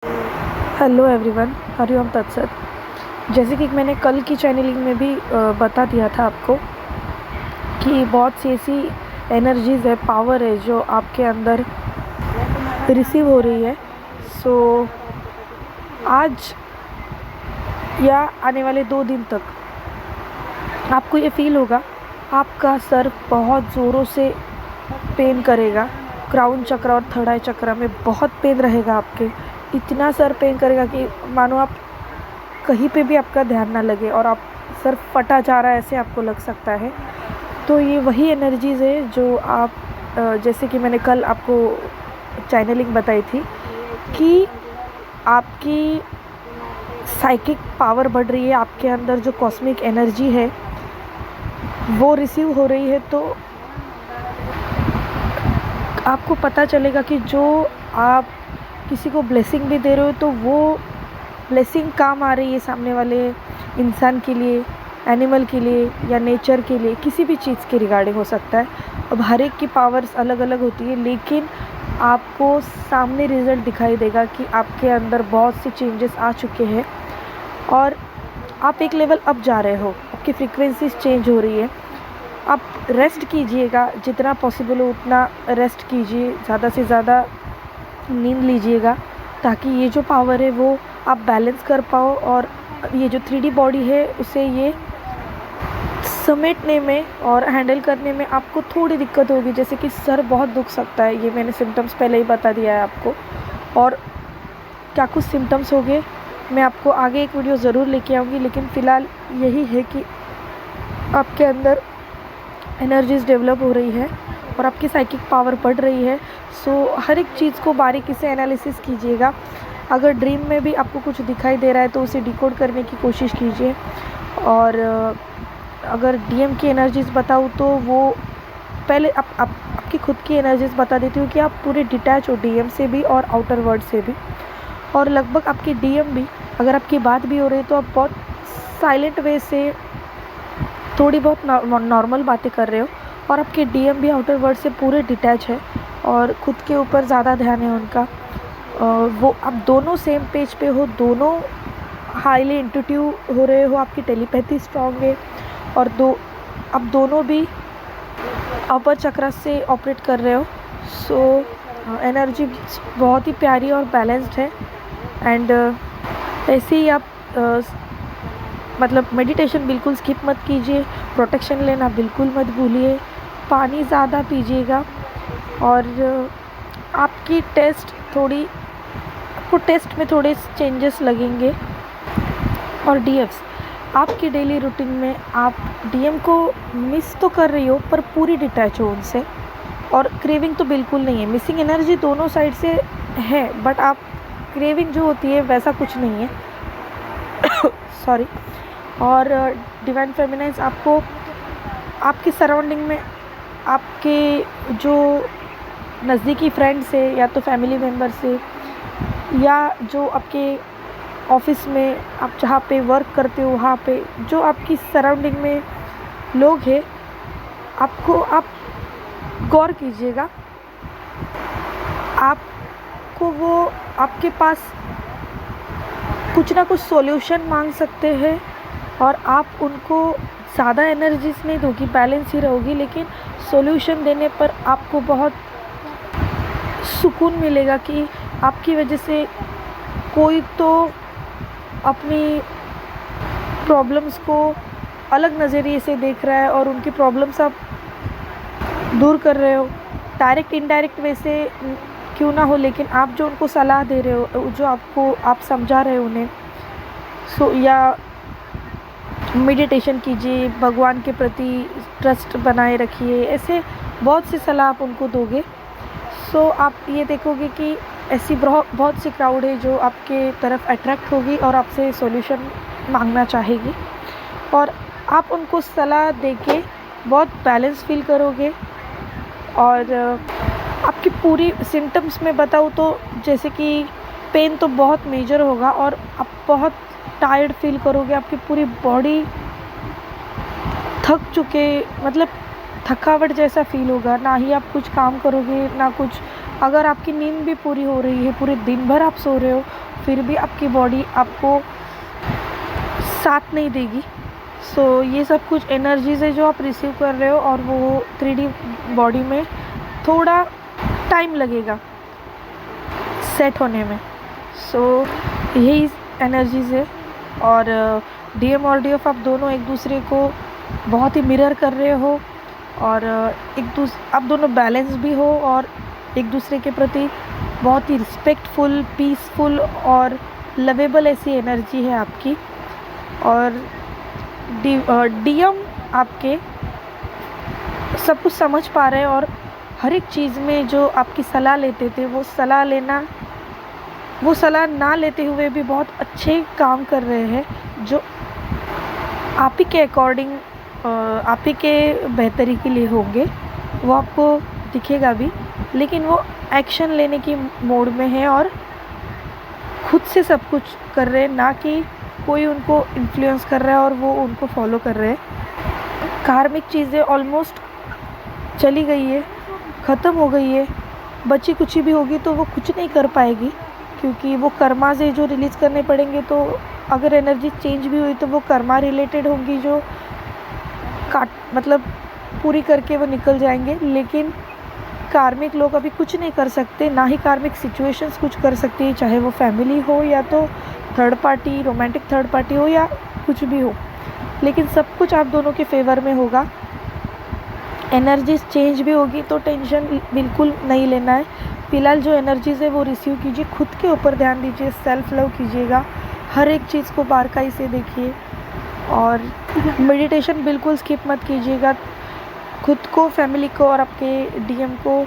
Hello everyone, Hariom तत्सत। जैसे कि मैंने कल की चैनलिंग में भी बता दिया था आपको कि बहुत सी ऐसी एनर्जीज़ है, पावर है जो आपके अंदर रिसीव हो रही है। सो आज या आने वाले 2 दिन तक आपको ये फील होगा, आपका सर बहुत ज़ोरों से पेन करेगा। क्राउन चक्र और थर्ड आई चक्र में बहुत पेन रहेगा आपके। इतना सर पेन करेगा कि मानो आप कहीं पे भी आपका ध्यान ना लगे और आप सर फटा जा रहा है, ऐसे आपको लग सकता है। तो ये वही एनर्जीज़ है जो आप जैसे कि मैंने कल आपको चैनलिंग बताई थी कि आपकी साइकिक पावर बढ़ रही है, आपके अंदर जो कॉस्मिक एनर्जी है वो रिसीव हो रही है। तो आपको पता चलेगा कि जो आप किसी को ब्लेसिंग भी दे रहे हो तो वो ब्लेसिंग काम आ रही है सामने वाले इंसान के लिए, एनिमल के लिए या नेचर के लिए, किसी भी चीज़ के रिगार्डिंग हो सकता है। अब हर एक की पावर्स अलग अलग होती है, लेकिन आपको सामने रिज़ल्ट दिखाई देगा कि आपके अंदर बहुत से चेंजेस आ चुके हैं और आप एक लेवल अप जा रहे हो, आपकी फ्रीक्वेंसीज चेंज हो रही है। आप रेस्ट कीजिएगा, जितना पॉसिबल हो उतना रेस्ट कीजिए, ज़्यादा से ज़्यादा नींद लीजिएगा ताकि ये जो पावर है वो आप बैलेंस कर पाओ और ये जो 3D बॉडी है उसे ये समेटने में और हैंडल करने में आपको थोड़ी दिक्कत होगी। जैसे कि सर बहुत दुख सकता है, ये मैंने सिम्टम्स पहले ही बता दिया है आपको। और क्या कुछ सिम्टम्स हो गए मैं आपको आगे एक वीडियो ज़रूर लेके आऊँगी, लेकिन फ़िलहाल यही है कि आपके अंदर एनर्जीज़ डेवलप हो रही है और आपकी साइकिक पावर बढ़ रही है। सो हर एक चीज़ को बारीकी से एनालिसिस कीजिएगा। अगर ड्रीम में भी आपको कुछ दिखाई दे रहा है तो उसे डिकोड करने की कोशिश कीजिए। और अगर डीएम की एनर्जीज़ बताऊँ तो वो पहले आपकी खुद की एनर्जीज़ बता देती हूँ कि आप पूरे डिटैच हो डीएम से भी और आउटर वर्ल्ड से भी। और लगभग आपकी डीएम भी, अगर आपकी बात भी हो रही है तो आप बहुत साइलेंट वे से थोड़ी बहुत नॉर्मल बातें कर रहे हो और आपके डीएम भी आउटर वर्ल्ड से पूरे डिटैच है और खुद के ऊपर ज़्यादा ध्यान है उनका। वो आप दोनों सेम पेज पे हो, दोनों हाईली इंट्यूटिव हो रहे हो, आपकी टेलीपैथी स्ट्रांग है और आप दोनों भी अपर चक्र से ऑपरेट कर रहे हो। सो एनर्जी बहुत ही प्यारी और बैलेंस्ड है। एंड ऐसे ही आप मतलब मेडिटेशन बिल्कुल स्किप मत कीजिए, प्रोटेक्शन लेना बिल्कुल मत भूलिए, पानी ज़्यादा पीजिएगा। और आपकी आपको टेस्ट में थोड़े चेंजेस लगेंगे। और डीएफ्स आपकी डेली रूटीन में आप डीएम को मिस तो कर रही हो पर पूरी डिटैच हो उनसे, और क्रेविंग तो बिल्कुल नहीं है। मिसिंग एनर्जी दोनों साइड से है बट आप क्रेविंग जो होती है वैसा कुछ नहीं है सॉरी। और डिवाइन फेमिनाइन्स आपको आपकी सराउंडिंग में आपके जो नज़दीकी फ्रेंड्स है या तो फैमिली मेम्बर से या जो आपके ऑफिस में आप जहाँ पे वर्क करते हो वहाँ पे जो आपकी सराउंडिंग में लोग हैं, आप गौर कीजिएगा। आपको वो आपके पास कुछ ना कुछ सॉल्यूशन मांग सकते हैं और आप उनको ज़्यादा एनर्जीज नहीं दोगी, बैलेंस ही रहोगी, लेकिन सॉल्यूशन देने पर आपको बहुत सुकून मिलेगा कि आपकी वजह से कोई तो अपनी प्रॉब्लम्स को अलग नज़रिए से देख रहा है और उनकी प्रॉब्लम्स आप दूर कर रहे हो। डायरेक्ट इनडायरेक्ट वे से क्यों ना हो, लेकिन आप जो उनको सलाह दे रहे हो, जो आप समझा रहे हो उन्हें, सो या मेडिटेशन कीजिए, भगवान के प्रति ट्रस्ट बनाए रखिए, ऐसे बहुत सी सलाह आप उनको दोगे। सो आप ये देखोगे कि ऐसी बहुत सी क्राउड है जो आपके तरफ अट्रैक्ट होगी और आपसे सॉल्यूशन मांगना चाहेगी और आप उनको सलाह देके बहुत बैलेंस फील करोगे। और आपकी पूरी सिम्टम्स में बताऊँ तो जैसे कि पेन तो बहुत मेजर होगा और आप बहुत टायर्ड फील करोगे, आपकी पूरी बॉडी मतलब थकावट जैसा फील होगा, ना ही आप कुछ काम करोगे ना कुछ अगर आपकी नींद भी पूरी हो रही है, पूरे दिन भर आप सो रहे हो, फिर भी आपकी बॉडी आपको साथ नहीं देगी। सो ये सब कुछ एनर्जीज़ है जो आप रिसीव कर रहे हो, और वो 3D बॉडी में थोड़ा टाइम लगेगा सेट होने में। सो यही एनर्जीज़ है। और डीएम और डीएफ आप दोनों एक दूसरे को बहुत ही मिरर कर रहे हो, और आप दोनों बैलेंस भी हो, और एक दूसरे के प्रति बहुत ही रिस्पेक्टफुल, पीसफुल और लवेबल ऐसी एनर्जी है आपकी। और डीएम आपके सब कुछ समझ पा रहे हैं, और हर एक चीज़ में जो आपकी सलाह लेते थे, वो सलाह ना लेते हुए भी बहुत अच्छे काम कर रहे हैं, जो आप ही के अकॉर्डिंग, आप ही के बेहतरी के लिए होंगे। वो आपको दिखेगा भी, लेकिन वो एक्शन लेने की मोड में है, और खुद से सब कुछ कर रहे हैं, ना कि कोई उनको इन्फ्लुएंस कर रहा है और वो उनको फॉलो कर रहे हैं। कार्मिक चीज़ें ऑलमोस्ट चली गई है, ख़त्म हो गई है। बची कुची भी होगी तो वो कुछ नहीं कर पाएगी, क्योंकि वो कर्मा से जो रिलीज़ करने पड़ेंगे। तो अगर एनर्जी चेंज भी हुई तो वो कर्मा रिलेटेड होंगी, जो मतलब पूरी करके वो निकल जाएंगे। लेकिन कार्मिक लोग अभी कुछ नहीं कर सकते, ना ही कार्मिक सिचुएशंस कुछ कर सकती है, चाहे वो फैमिली हो या तो third party, romantic third party हो, या कुछ भी हो। लेकिन सब कुछ आप दोनों के फेवर में होगा। एनर्जीज चेंज भी होगी तो टेंशन बिल्कुल नहीं लेना है। फ़िलहाल जो एनर्जीज़ है वो रिसीव कीजिए, खुद के ऊपर ध्यान दीजिए, सेल्फ लव कीजिएगा, हर एक चीज़ को बारीकाई से देखिए, और मेडिटेशन बिल्कुल स्किप मत कीजिएगा। खुद को, फैमिली को और आपके डीएम को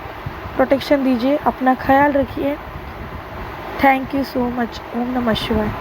प्रोटेक्शन दीजिए। अपना ख्याल रखिए। Thank you so much. ओम नमः शिवाय।